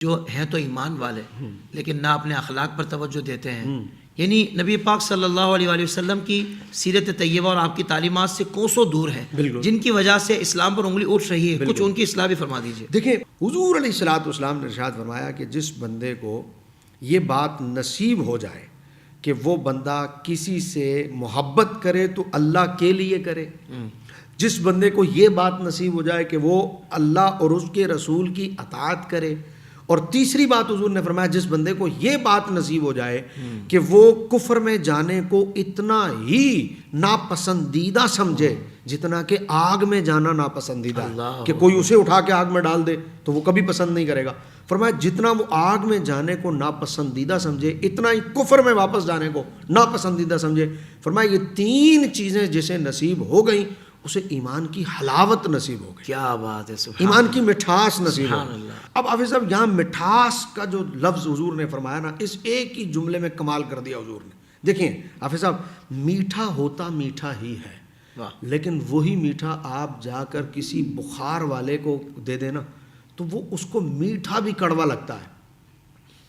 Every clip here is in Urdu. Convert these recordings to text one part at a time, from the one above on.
جو ہیں تو ایمان والے لیکن نہ اپنے اخلاق پر توجہ دیتے ہیں. یعنی نبی پاک صلی اللہ علیہ وآلہ وسلم کی سیرت طیبہ اور آپ کی تعلیمات سے کوسوں دور ہیں, جن کی وجہ سے اسلام پر انگلی اٹھ رہی ہے. کچھ ان کی اصلاح بھی فرما دیجیے. دیکھیں, حضور علیہ الصلوۃ والسلام نے ارشاد فرمایا کہ جس بندے کو یہ بات نصیب ہو جائے کہ وہ بندہ کسی سے محبت کرے تو اللہ کے لیے کرے, جس بندے کو یہ بات نصیب ہو جائے کہ وہ اللہ اور اس کے رسول کی اطاعت کرے, اور تیسری بات حضور نے فرمایا جس بندے کو یہ بات نصیب ہو جائے کہ وہ کفر میں جانے کو اتنا ہی ناپسندیدہ سمجھے جتنا کہ آگ میں جانا ناپسندیدہ ہے, کہ کوئی اسے اٹھا کے آگ میں ڈال دے تو وہ کبھی پسند نہیں کرے گا. فرمایا جتنا وہ آگ میں جانے کو ناپسندیدہ سمجھے اتنا ہی کفر میں واپس جانے کو ناپسندیدہ سمجھے. فرمایا یہ تین چیزیں جسے نصیب ہو گئیں اسے ایمان کی حلاوت نصیب ہو گئی. کیا بات ہے, سبحان ایمان کی مٹھاس نصیب ہو سبحان گئی. اللہ. اب حافظ صاحب یہاں مٹھاس کا جو لفظ حضور نے فرمایا نا, اس ایک ہی جملے میں کمال کر دیا حضور نے. دیکھیں حافظ صاحب, میٹھا ہوتا میٹھا ہی ہے, لیکن وہی میٹھا آپ جا کر کسی بخار والے کو دے دینا تو وہ اس کو میٹھا بھی کڑوا لگتا ہے.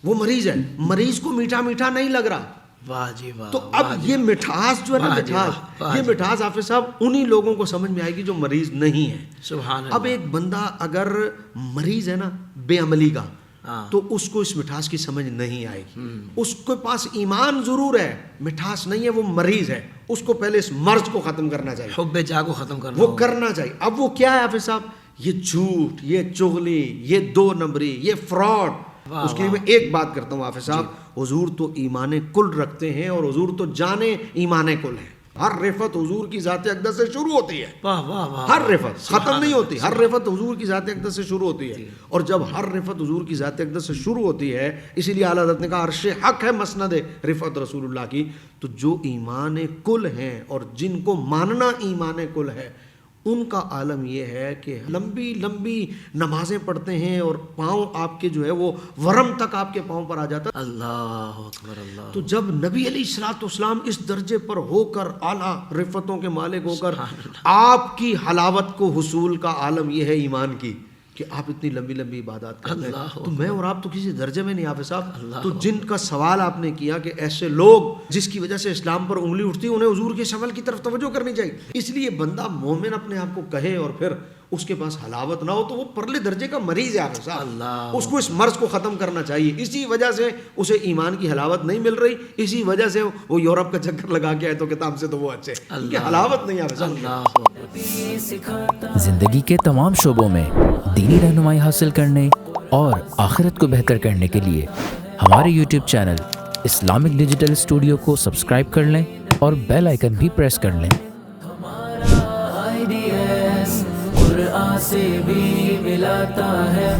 وہ مریض ہے, مریض کو میٹھا میٹھا نہیں لگ رہا. واہ جی واہ. تو اب یہ مٹھاس جو ہے نا, مٹھاس, یہ مٹھاس حافظ صاحب انہی لوگوں کو سمجھ میں آئے گی جو مریض نہیں ہے. سبحان اللہ. اب ایک بندہ اگر مریض ہے نا بے عملی کا, تو اس کو اس مٹھاس کی سمجھ نہیں آئے گی. اس کے پاس ایمان ضرور ہے, مٹھاس نہیں ہے, وہ مریض ہے. اس کو پہلے اس مرض کو ختم کرنا چاہیے, حب جا کو ختم کرنا, وہ کرنا چاہیے. اب وہ کیا ہے حافظ صاحب, یہ جھوٹ, یہ چغلی, یہ دو نمبری, یہ فراڈ. اس کے لیے میں ایک بات کرتا ہوں حافظ صاحب, حضور تو ایمان کل رکھتے ہیں اور حضور تو جانے ایمان کل ہیں. ہر رفت حضور کی ذات اقدس سے شروع ہوتی ہے. واہ واہ واہ. ہر رفت ختم نہیں ہوتی, ہر رفت حضور کی ذات اقدس سے شروع ہوتی ہے. اور جب ہر رفت حضور کی ذات اقدس سے شروع ہوتی ہے, اسی لیے اعلیٰ حضرت نے کہا عرش حق ہے مسند رفت رسول اللہ کی. تو جو ایمان کل ہیں اور جن کو ماننا ایمان کل ہے, ان کا عالم یہ ہے کہ لمبی لمبی نمازیں پڑھتے ہیں اور پاؤں آپ کے جو ہے وہ ورم تک آپ کے پاؤں پر آ جاتا. اللہ اکبر اللہ. تو جب نبی علیہ الصلوۃ والسلام اس درجے پر ہو کر اعلیٰ رفتوں کے مالک ہو کر آپ کی حلاوت کو حصول کا عالم یہ ہے ایمان کی کہ آپ اتنی لمبی لمبی عبادات کرتے ہیں, تو میں اور آپ تو کسی درجے میں نہیں حافظ صاحب. تو جن کا سوال آپ نے کیا کہ ایسے لوگ جس کی وجہ سے اسلام پر انگلی اٹھتی ہے, انہیں حضور کے شمل کی طرف توجہ کرنی چاہیے. اس لیے بندہ مومن اپنے آپ کو کہے اور پھر اس کے پاس حلاوت نہ ہو تو وہ پرلے درجے کا مریض ہے حافظ صاحب. اس کو اس مرض کو ختم کرنا چاہیے. اسی وجہ سے اسے ایمان کی حلاوت نہیں مل رہی, اسی وجہ سے وہ یورپ کا چکر لگا کے آئے تو کتاب سے تو وہ اچھے, کیونکہ حلاوت نہیں حافظ صاحب. زندگی کے تمام شعبوں میں دینی رہنمائی حاصل کرنے اور آخرت کو بہتر کرنے کے لیے ہمارے YouTube channel Islamic digital studio کو سبسکرائب کر لیں اور بیل آئیکن بھی پریس کر لیں. قرآن سے بھی ملاتا ہے